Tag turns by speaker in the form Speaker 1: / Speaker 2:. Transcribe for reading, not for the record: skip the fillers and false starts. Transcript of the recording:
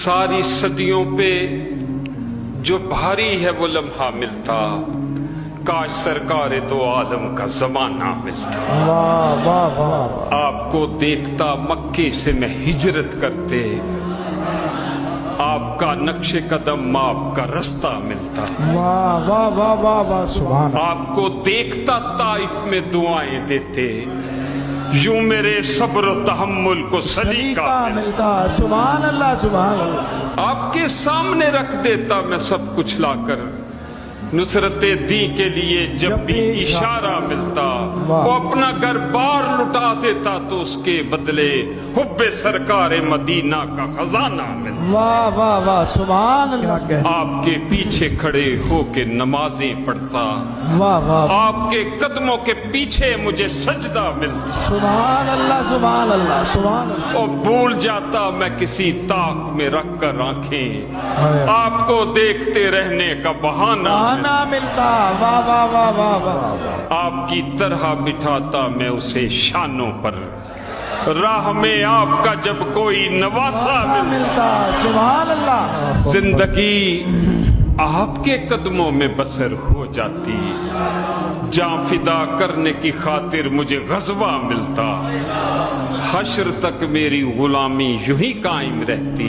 Speaker 1: सारी सदियों पे जो भारी है वो लम्हा मिलता, काश सरकार दो आलम का जमाना मिलता।
Speaker 2: वाह वाह वाह।
Speaker 1: आपको देखता मक्के से मैं हिजरत करते, आपका नक्शे कदम आपका रास्ता मिलता।
Speaker 2: वाह वाह वाह वाह वाह। सुभान
Speaker 1: आपको देखता ताइफ में दुआएं देते, यूं मेरे सब्र और तहम्मुल को सलीका
Speaker 2: मिलता। सुभान अल्लाह सुभान अल्लाह।
Speaker 1: आपके सामने रख देता मैं सब कुछ लाकर, नुसरते दी के लिए जब भी इशारा मिलता। वो अपना घर बार लुटा देता तो उसके बदले हुब्बे सरकार मदीना का खजाना मिलता।
Speaker 2: वाह वाह वाह। सुभान अल्लाह।
Speaker 1: आपके पीछे खड़े होके नमाजें पढ़ता,
Speaker 2: वाह वाह।
Speaker 1: आपके कदमों के पीछे मुझे सजदा मिलता।
Speaker 2: सुभान अल्लाह सुभान अल्लाह सुभान अल्लाह।
Speaker 1: और भूल जाता मैं किसी ताक में रख कर आंखें, आपको देखते रहने का बहाना
Speaker 2: मिलता। वाह वाह वाह वाह वाह।
Speaker 1: आपकी तरह बिठाता मैं उसे शानों पर, राह में आपका जब कोई नवासा
Speaker 2: मिलता। सुभान अल्लाह।
Speaker 1: जिंदगी आपके कदमों में बसर हो जाती, जान फिदा करने की खातिर मुझे गज़वा मिलता। हश्र तक मेरी गुलामी यूं ही कायम रहती।